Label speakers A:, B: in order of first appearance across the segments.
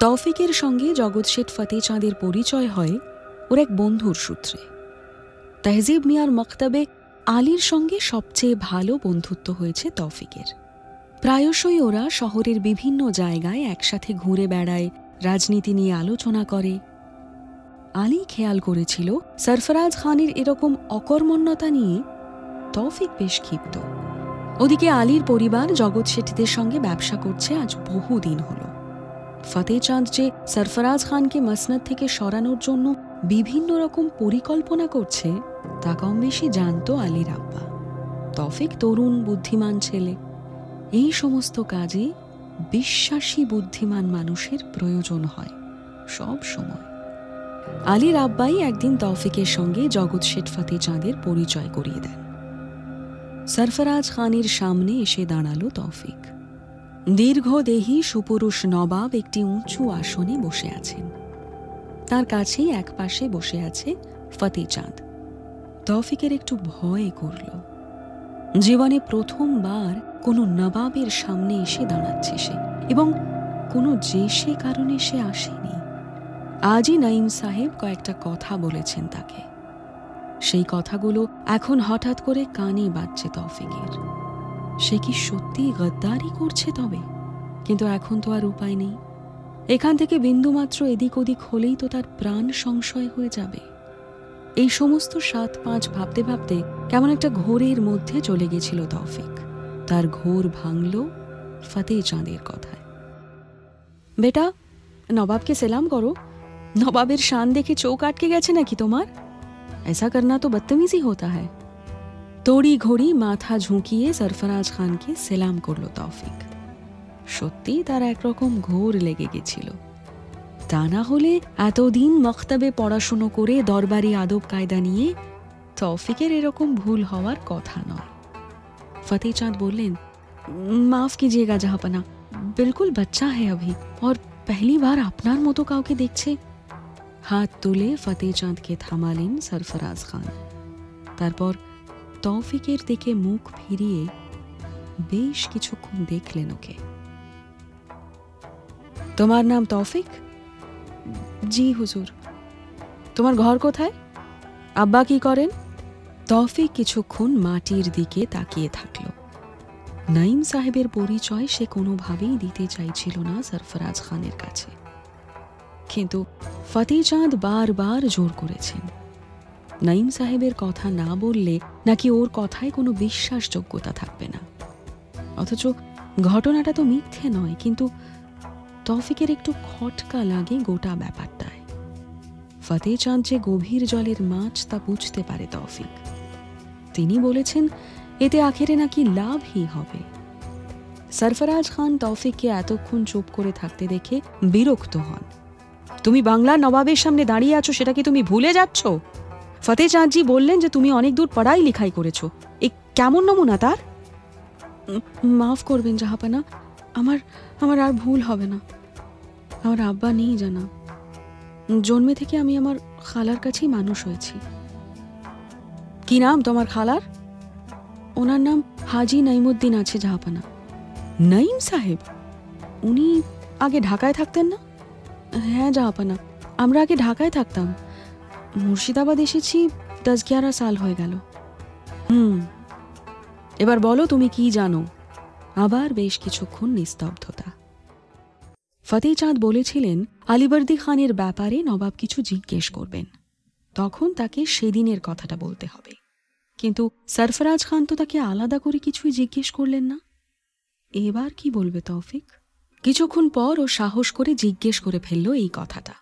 A: তৌফিকের সঙ্গে জগৎ শেঠ ফতেচাঁদের পরিচয় হয় ওর এক বন্ধুর সূত্রে। তেহজিব মিয়ার মক্তবে আলীর সঙ্গে সবচেয়ে ভালো বন্ধুত্ব হয়েছে তৌফিকের। প্রায়শই ওরা শহরের বিভিন্ন জায়গায় একসাথে ঘুরে বেড়ায়, রাজনীতি নিয়ে আলোচনা করে। আলী খেয়াল করেছিল সরফরাজ খানের এরকম অকর্মণ্যতা নিয়ে তৌফিক বেশ ক্ষিপ্ত। ওদিকে আলীর পরিবার জগৎ শেঠদের সঙ্গে ব্যবসা করছে আজ বহুদিন হল। ফতেচাঁদ যে সরফরাজ খানকে মসনদ থেকে সরানোর জন্য বিভিন্ন রকম পরিকল্পনা করছে তা কম বেশি জানত আলীর আব্বা। তৌফিক তরুণ বুদ্ধিমান ছেলে, এই সমস্ত কাজে বিশ্বাসী বুদ্ধিমান মানুষের প্রয়োজন হয় সব সময়। আলীর আব্বাই একদিন তৌফিকের সঙ্গে জগৎ শেঠ ফতেচাঁদের পরিচয় করিয়ে দেন। সরফরাজ খানের সামনে এসে দাঁড়ালো তৌফিক। দীর্ঘদেহী সুপুরুষ নবাব একটি উঁচু আসনে বসে আছেন। তার কাছেই এক পাশে বসে আছে ফতেচাঁদ। তৌফিকের একটু ভয় করল। জীবনে প্রথমবার কোনো নবাবের সামনে এসে দাঁড়াচ্ছে সে, এবং কোনো যে সে কারণে সে আসেনি। আজই নাইম সাহেব কয়েকটা কথা বলেছেন তাকে। সেই কথাগুলো এখন হঠাৎ করে কানে বাজছে তৌফিকের। সে কি সত্যি গদ্দারি করছে তবে? কিন্তু এখন তো আর উপায় নেই। এখান থেকে বিন্দুমাত্র এদিক ওদিক হলেই তো তার প্রাণ সংশয় হয়ে যাবে। এই সমস্ত ৭-৫ ভাবতে ভাবতে কেমন একটা ঘোরের মধ্যে চলে গেছিল তৌফিক। তার ঘোর ভাঙল ফতেচাঁদের কথায়। বেটা, নবাবকে সেলাম করো। নবাবের শান দেখে চোখ আটকে গেছে নাকি তোমার? ऐसा करना तो बदतमीजी होता है। तोड़ी घोड़ी माथा झुঁকিয়ে সরফরাজ খানকে সেলাম করল তৌফিক। সত্যি তার একরকম ঘোর লেগে গেছিল। তা না হলে এতদিন মক্তবে পড়াশুনো করে দরবারি আদব কায়দা নিয়ে তৌফিকের এরকম ভুল হওয়ার কথা নয়। ফতেচাঁদ বললেন, মাফ कीजिएगा জাহাপনা, बिल्कुल बच्चा है अभी और पहली बार আপনার মতো কাউকে দেখছে। হাত তুলে ফতেচাঁদকে থামালেন সরফরাজ খান। তারপর তৌফিকের দিকে মুখ ফিরিয়ে বেশ কিছুক্ষণ দেখলেন ওকে। তোমার নাম তৌফিক? জি হুজুর। তোমার ঘর কোথায়? আব্বা কি করেন? তৌফিক কিছুক্ষণ মাটির দিকে তাকিয়ে থাকল। নাইম সাহেবের পরিচয় সে কোনোভাবেই দিতে চাইছিল না সরফরাজ খানের কাছে, কিন্তু ফতেচাঁদ বারবার জোর করেছেন। নাইম সাহেবের কথা না বললে নাকি ওর কথায় কোনো বিশ্বাসযোগ্যতা থাকবে না। অথচ ঘটনাটা তো মিথ্যে নয়, কিন্তু তৌফিকের একটু খটকা লাগে গোটা ব্যাপারটায়। ফতেচাঁদ যে গভীর জলের মাছ তা বুঝতে পারে তৌফিক। তিনি বলেছেন এতে আখেরে নাকি লাভই হবে। সরফরাজ খান তৌফিককে এতক্ষণ চুপ করে থাকতে দেখে বিরক্ত হন। তুমি বাংলার নবাবের সামনে দাঁড়িয়ে আছো, সেটা কি তুমি ভুলে যাচ্ছ? ফতেচাঁদজি বললেন যে তুমি অনেক দূর পড়াই লিখাই করেছো। এ কেমন নমুনা তার? মাফ করবেন জাহাপানা, আমার আর ভুল হবে না। আমার আব্বা নেই জানা। জন্মে থেকে আমি আমার খালার কাছেই মানুষ হয়েছি। কি নাম তোমার খালার? ওনার নাম হাজি নাইমুদ্দিন আছে জাহাপানা। নাইম সাহেব? উনি আগে ঢাকায় থাকতেন না? হ্যাঁ জাহাপানা, আমরা আগে ঢাকায় থাকতাম। মুর্শিদাবাদ এসেছি 10-11 সাল হয়ে গেল। এবার বলো তুমি কি জানো? আবার বেশ কিছুক্ষণ নিস্তব্ধতা। ফতেচাঁদ বলেছিলেন আলীবর্দী খানের ব্যাপারে নবাব কিছু জিজ্ঞেস করবেন, তখন তাকে সেদিনের কথাটা বলতে হবে। কিন্তু সরফরাজ খান তো তাকে আলাদা করে কিছুই জিজ্ঞেস করলেন না। এবার কি বলবে তৌফিক? কিছুক্ষণ পর ও সাহস করে জিজ্ঞেস করে ফেলল এই কথাটা।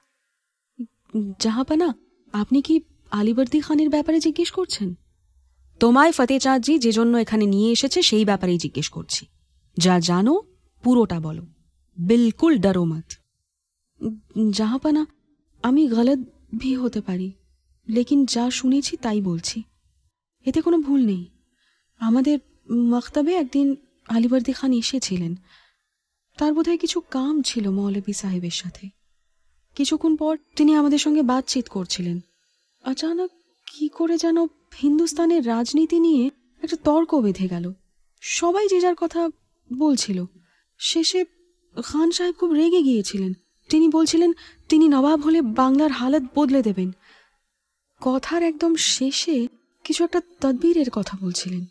A: জাহাপানা, আপনি কি আলীবর্দী খানের ব্যাপারে জিজ্ঞেস করছেন? তোমায় ফতেচাঁদজি যে জন্য এখানে নিয়ে এসেছে সেই ব্যাপারেই জিজ্ঞেস করছি। যা জানো পুরোটা বলো, বিলকুল ডরো মত। জাহাপানা, আমি গলত ভি হতে পারি, লেকিন যা শুনেছি তাই বলছি। এতে কোনো ভুল নেই। আমাদের মক্তবে একদিন আলীবর্দী খান এসেছিলেন। তার বোধহয় কিছু কাম ছিল মৌলভী সাহেবের সাথে। কিছুক্ষণ পর তিনি আমাদের সঙ্গে বাতচিত করছিলেন। আচানক কি করে যেন হিন্দুস্তানের রাজনীতি নিয়ে একটা তর্ক বেঁধে গেল। সবাই যে যার কথা বলছিল। শেষে খান সাহেব খুব রেগে গিয়েছিলেন তিনি বলছিলেন তিনি নবাব হলে বাংলার হালত বদলে দেবেন। কথার একদম শেষে কিছু একটা তদবিরের কথা বলছিলেন।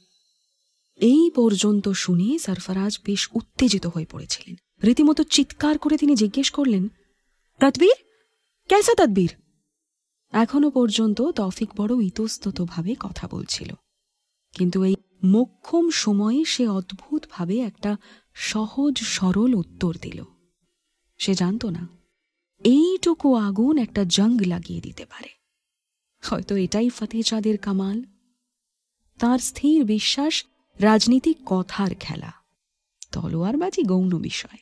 A: এই পর্যন্ত শুনে সরফরাজ বেশ উত্তেজিত হয়ে পড়েছিলেন। রীতিমতো চিৎকার করে তিনি জিজ্ঞেস করলেন, তদবির? কেসা তদবির? এখনো পর্যন্ত তৌফিক বড় ইতস্ততভাবে কথা বলছিল, কিন্তু এই মোক্ষম সময়ে সে অদ্ভুতভাবে একটা সহজ সরল উত্তর দিল। সে জানত না এইটুকু আগুন একটা জং লাগিয়ে দিতে পারে। হয়তো এটাই ফতেহ চাঁদের কামাল। তার স্থির বিশ্বাস রাজনীতি কথার খেলা, তলোয়ারবাজি গৌণ বিষয়।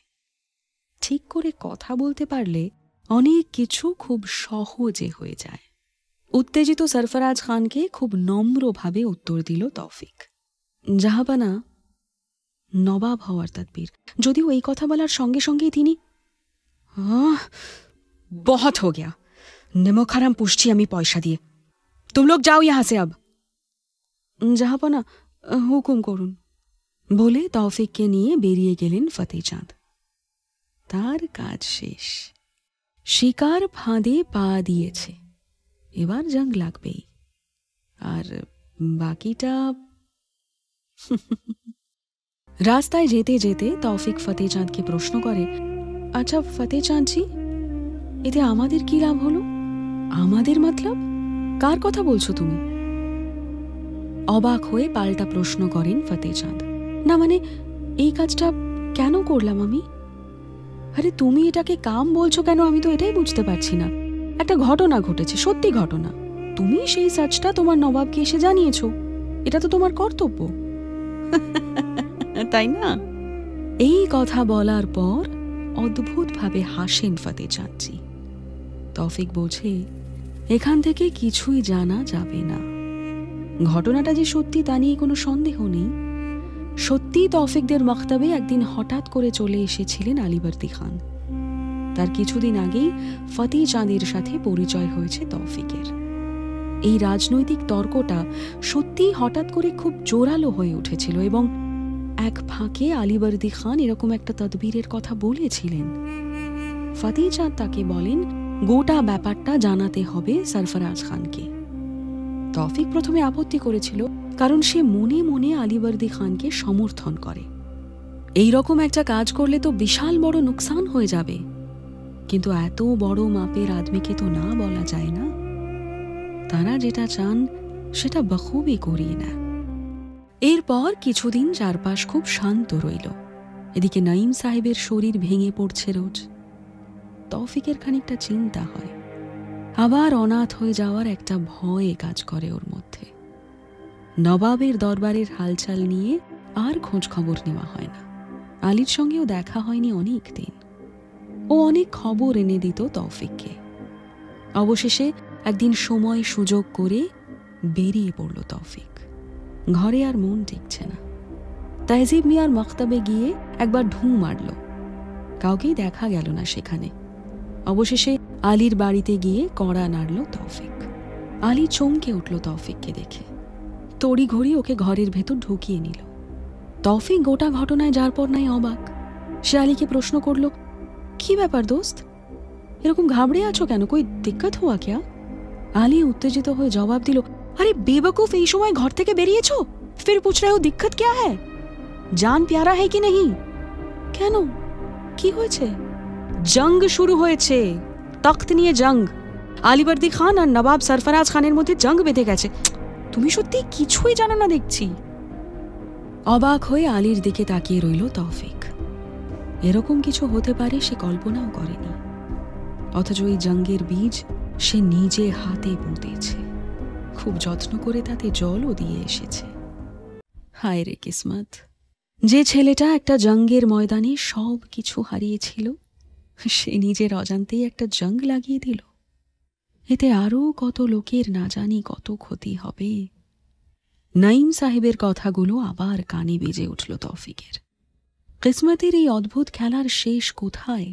A: ঠিক করে কথা বলতে পারলে অনেক কিছু খুব সহজে হয়ে যায়। উত্তেজিত সরফরাজ খানকে খুব নম্রভাবে উত্তর দিল তৌফিক, জাহাপানা, নবাব হওয়ার তদবির। যদিও এই কথা বলার সঙ্গে সঙ্গেই তিনি, বহুত হো গয়া, নেমক হারাম পুষছি আমি পয়সা দিয়ে, তুম লোক যাও ইহাঁ সে আব। জাহাপানা, হুকুম করুন বলে তৌফিককে নিয়ে বেরিয়ে গেলেন ফতেহ চাঁদ। তার কাজ শেষ। শিকার ফাঁদে পা দিয়েছে, এবার জং লাগবেই। আর বাকিটা রাস্তায় যেতে যেতে তৌফিক ফতেহ চাঁদকে প্রশ্ন করে, আচ্ছা ফতেহ চাঁদজি, এতে আমাদের কি লাভ হলো? আমাদের মতলব? কার কথা বলছো তুমি? অবাক হয়ে পাল্টা প্রশ্ন করেন ফতেহ চাঁদ। না মানে এই কাজটা কেন করলাম আমি? আরে তুমি এটাকে কাম বলছো কেন আমি তো এটাই বুঝতে পারছি না। একটা ঘটনা ঘটেছে, সত্যি ঘটনা। তুমি সেই সাজটা তোমার নবাবকে এসে জানিয়েছো, এটা তো তোমার কর্তব্য, তাই না? এই কথা বলার পর অদ্ভুতভাবে হাসেন ফতেহ চাঁদজি। তৌফিক বোঝে এখান থেকে কিছুই জানা যাবে না। ঘটনাটা যে সত্যি তা নিয়ে কোনো সন্দেহ নেই। সত্যি তৌফিকদের মক্তবে একদিন হঠাৎ করে চলে এসেছিলেন আলীবর্দী খান। তার কিছুদিন আগেই ফতেহ চাঁদের সাথে পরিচয় হয়েছে তৌফিকের। এই রাজনৈতিক তর্কটা সত্যিই হঠাৎ করে খুব জোরালো হয়ে উঠেছিল এবং এক ফাঁকে আলীবর্দী খান এরকম একটা তদবিরের কথা বলেছিলেন। ফতেহ চাঁদ তাকে বলেন গোটা ব্যাপারটা জানাতে হবে সরফরাজ খানকে। তৌফিক প্রথমে আপত্তি করেছিল, কারণ সে মনে মনে আলীবর্দী খানকে সমর্থন করে। এই রকম একটা কাজ করলে তো বিশাল বড় নুকসান হয়ে যাবে, কিন্তু এত বড় মাপের আদমিকে তো না বলা যায় না। তারা যেটা চান সেটা বখুবই করিয়ে না। এরপর কিছুদিন চারপাশ খুব শান্ত রইল। এদিকে নাঈম সাহেবের শরীর ভেঙে পড়ছে রোজ। তৌফিকের খানিকটা চিন্তা হয়, আবার অনাথ হয়ে যাওয়ার একটা ভয় কাজ করে ওর মধ্যে। নবাবের দরবারের হালচাল নিয়ে আর খোঁজ খবর নেওয়া হয় না। আলীর সঙ্গেও দেখা হয়নি অনেক দিন। ও অনেক খবর এনে দিত তৌফিককে। অবশেষে একদিন সময় সুযোগ করে বেরিয়ে পড়ল তৌফিক। ঘরে আর মন টিকছে না। তাহজিব মিয়ার মক্তবে গিয়ে একবার ঢুঁ মারল, কাউকেই দেখা গেল না সেখানে। অবশেষে আলীর বাড়িতে গিয়ে কড়া নাড়ল তৌফিক। আলী চমকে উঠল তৌফিককে দেখে, তড়িঘড়ি ওকে ঘরের ভেতর ঢুকিয়ে নিল। তৌফিক গোটা ঘটনায় যার পর নাই অবাক। সে আলীকে প্রশ্ন করল, কি ব্যাপার দোস্ত, এরকম ঘাবড়ে আছো কেন, কই দিক্কত হুয়া ক্যা? আলী উত্তেজিত হয়ে জবাব দিল, আরে বেবকুফ, এই সময় ঘর থেকে বেরিয়েছো, ফির পুছ রহে হো দিক্কত ক্যা হ্যায়? জান প্যারা হ্যায় কি নেই? কেন, কি হয়েছে? জং শুরু হয়েছে, তখ্ত নিয়ে জং। আলীবর্দী খান আর নবাব সরফরাজ খানের মধ্যে জং বেঁধে গেছে। তুমি সত্যি কিছুই জানো না দেখছি। অবাক হয়ে আলীর দিকে তাকিয়ে রইল তৌফিক। এরকম কিছু হতে পারে সে কল্পনাও করেনি। অথচ এই জঙ্গের বীজ সে নিজে হাতে পুঁতেছে, খুব যত্ন করে তাতে জলও দিয়ে এসেছে। হায় রে কিসমত, যে ছেলেটা একটা জঙ্গের ময়দানে সব কিছু হারিয়েছিল, সে নিজের অজান্তেই একটা জং লাগিয়ে দিল। এতে আরও কত লোকের না জানি কত ক্ষতি হবে। নাঈম সাহেবের কথাগুলো আবার কানে বেজে উঠল তৌফিকের। কিসমতের এই অদ্ভুত খেলার শেষ কোথায়?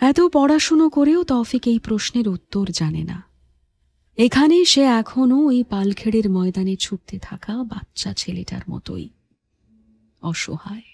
A: এত পড়াশুনো করেও তৌফিক এই প্রশ্নের উত্তর জানে না। এখানে সে এখনও ওই পালখেড়ের ময়দানে ছুটতে থাকা বাচ্চা ছেলেটার মতোই অসহায়।